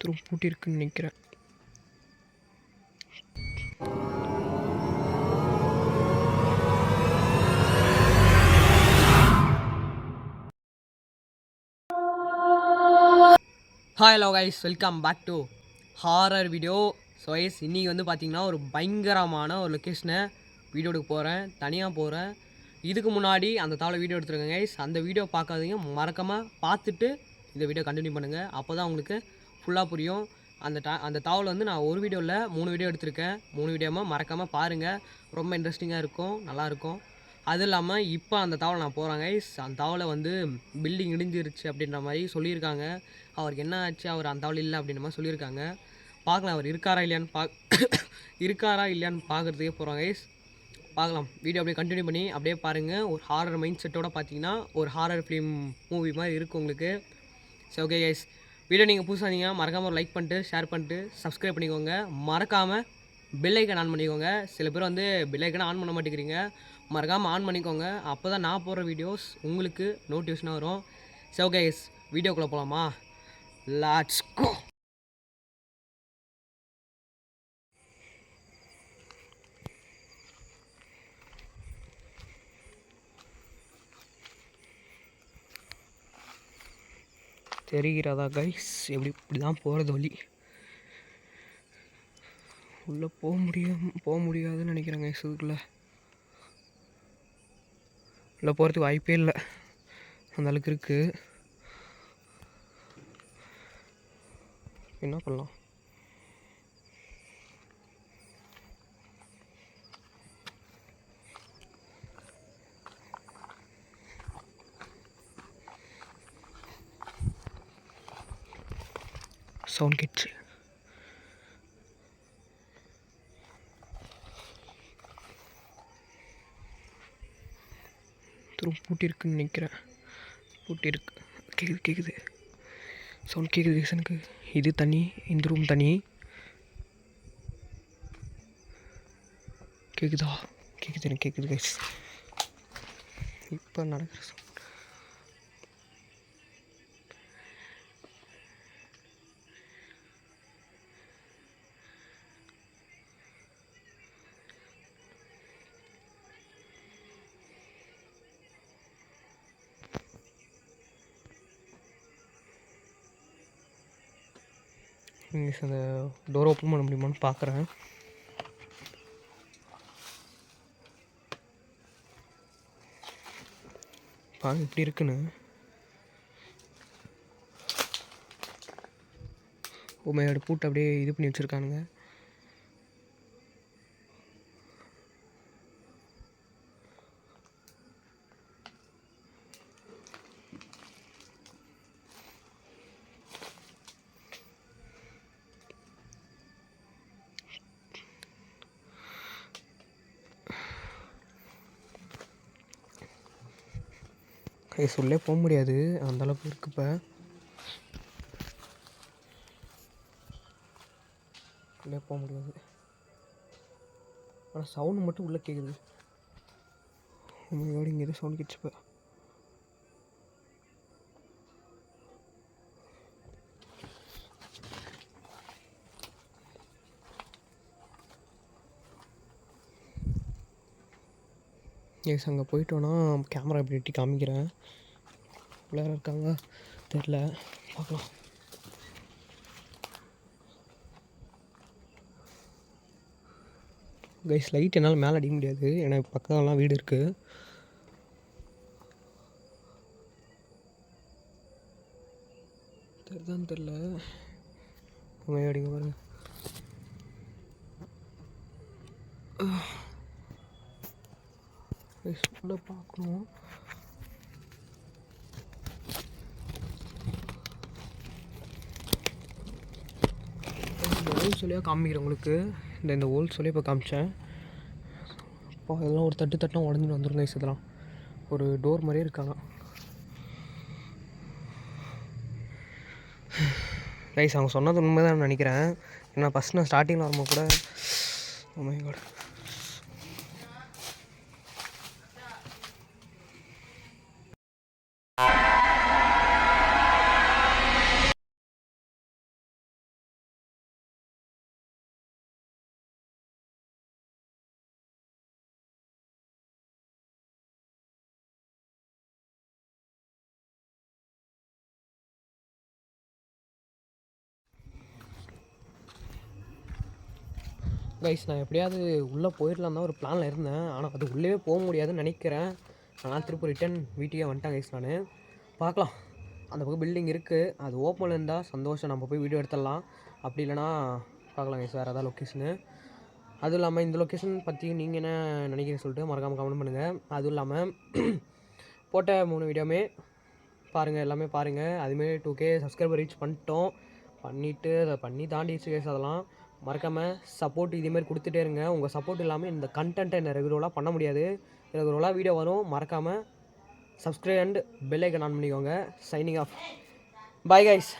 திரும்ப பூட்டியிருக்குன்னு நினைக்கிறேன். Hi hello guys, welcome back to horror video. So guys, இன்றைக்கி வந்து பார்த்திங்கன்னா ஒரு பயங்கரமான ஒரு லொக்கேஷனை வீடியோ எடுக்க போகிறேன். தனியாக போகிறேன். இதுக்கு முன்னாடி அந்த தாவலை வீடியோ எடுத்துருக்கேன் கைஸ். அந்த வீடியோ பார்க்காதீங்க, மறக்காமல் பார்த்துட்டு இந்த வீடியோ கண்டினியூ பண்ணுங்கள். அப்போ தான் உங்களுக்கு ஃபுல்லாக புரியும். அந்த தாவலை வந்து நான் ஒரு வீடியோவில் 3 வீடியோ எடுத்திருக்கேன். 3 வீடியோமாக மறக்காமல் பாருங்கள். ரொம்ப இன்ட்ரெஸ்டிங்காக இருக்கும், நல்லாயிருக்கும். அது இல்லாமல் இப்போ அந்த தாவலை நான் போகிறேன் கைஸ். அந்த தாவலை வந்து பில்டிங் இடிஞ்சிருச்சு அப்படின்ற மாதிரி சொல்லியிருக்காங்க. அவருக்கு என்ன ஆச்சு, அவர் அந்த தாவல் இல்லை அப்படின்ற மாதிரி சொல்லியிருக்காங்க. பார்க்கலாம் அவர் இருக்காரா இல்லையான்னு பார்க்குறதுக்கே போகிறோம் கைஸ். பார்க்கலாம். வீடியோ அப்படியே கண்டினியூ பண்ணி அப்படியே பாருங்கள். ஒரு ஹாரர் மைண்ட் செட்டோடு பார்த்தீங்கன்னா ஒரு ஹாரர் ஃபிலிம் மூவி மாதிரி இருக்குது உங்களுக்கு. சரி, ஓகே கைஸ். வீடியோ நீங்கள் புதுசாக இருந்தீங்கன்னா மறக்காமல் ஒரு லைக் பண்ணிட்டு ஷேர் பண்ணிட்டு சப்ஸ்கிரைப் பண்ணிக்கோங்க. மறக்காமல் பெல்லைக்கன் ஆன் பண்ணிக்கோங்க. சில பேர் வந்து பெல்லைக்கனை ஆன் பண்ண மாட்டேங்கிறீங்க. மறக்காமல் ஆன் பண்ணிக்கோங்க. அப்போ தான் நான் போடுற வீடியோஸ் உங்களுக்கு நோட்டிஃபிகேஷனாக வரும். சரி, ஓகே கைஸ், வீடியோக்குள்ளே போகலாமா? Let's go. தெரிகிறதா கைஸ்? இப்படி தான் போகிறது வழி. உள்ளே போக முடியாதுன்னு நினைக்கிறேன் கைஸ். இதுக்குள்ளே உள்ளே போகிறதுக்கு வாய்ப்பே இல்லை, அந்த அளவுக்கு இருக்குது. என்ன பண்ணலாம்? Sound catch. திரும்ப பூட்டியிருக்குன்னு நினைக்கிறேன். பூட்டியிருக்கு. கேட்குது சவுண்ட் கேட்குது எனக்கு. இது தனி, இந்த ரூம் தனி. கேட்குதா? கேட்குது, எனக்கு கேட்குது கைஸ். இப்போ நடக்கிற சவுண்ட். அந்த டோர் ஓப்பன் பண்ண முடியுமான்னு பார்க்குறேன். பாருங்க இப்படி இருக்குன்னு. உமையோட பூட்டு அப்படியே இது பண்ணி வச்சுருக்கானுங்க. உள்ளே போக முடியாது, அந்தளவுக்கு இருக்குது. இப்போ உள்ளே போக முடியாது, ஆனால் சவுண்டு மட்டும் உள்ளே கேட்குது. உங்களோட இங்கே எதுவும் சவுண்ட் கேட்ச்சு. எஸ், அங்கே போயிட்டோன்னா கேமரா எப்படி எட்டி காமிக்கிறேன். உள்ளார இருக்காங்க தெரில, பார்க்கலாம். கைஸ், லைட் என்னால் மேலே அடிக்க முடியாது, ஏன்னா பக்கம்லாம் வீடு இருக்குது. தெரிதான்னு தெரில. அடிக்க பாருங்க. உள்ள பார்க்கணும். இந்த ஹோல் சொல்லியாக காமிக்கிறேன் உங்களுக்கு. இந்த ஹோல் சொல்லி இப்போ காமிச்சேன். அப்போ இதெல்லாம் ஒரு தட்டுனா உடஞ்சிட்டு வந்துடும் கைஸ். இதெல்லாம் ஒரு டோர் மாதிரியே இருக்காங்க கைஸ். அவங்க சொன்னது உண்மை தான் நினைக்கிறேன். ஏன்னா ஃபஸ்ட் நான் ஸ்டார்டிங்கில் வரும்போது கூட ஓ மை காட் கைஸ் நான் எப்படியாவது உள்ளே போயிடலாம் தான் ஒரு பிளானில் இருந்தேன். ஆனால் அது உள்ளே போக முடியாதுன்னு நினைக்கிறேன். ஆனால் திருப்பி ரிட்டன் வீட்டுக்கே வந்துட்டேன் கைஸ். நான் பார்க்கலாம். அந்த பக்கம் பில்டிங் இருக்குது, அது ஓப்பனில் இருந்தால் சந்தோஷம், நம்ம போய் வீடியோ எடுத்துடலாம். அப்படி இல்லைனா பார்க்கலாம் கைஸ் வேறு ஏதாவது லொக்கேஷனு. அதுவும் இல்லாமல் இந்த லொக்கேஷன் பற்றி நீங்கள் என்ன நினைக்கிறீங்கன்னு சொல்லிட்டு மறக்காமல் கமெண்ட் பண்ணுங்கள். அதுவும் இல்லாமல் போட்ட 3 வீடியோவுமே பாருங்கள், எல்லாமே பாருங்கள். அதுமாரி 2K சப்ஸ்கிரைபர் ரீச் பண்ணிட்டோம். பண்ணிவிட்டு அதை பண்ணி தாண்டிடுச்சு கைஸ். அதெல்லாம் மறக்காமல் சப்போர்ட் இதேமாரி கொடுத்துட்டே இருங்க. உங்கள் சப்போர்ட் இல்லாமல் இந்த கண்டென்ட்டை என்ன ரெகுலராக பண்ண முடியாது. ரெகுலராக வீடியோ வரும். மறக்காமல் subscribe and bell icon on பண்ணிக்கோங்க. Signing off. Bye guys.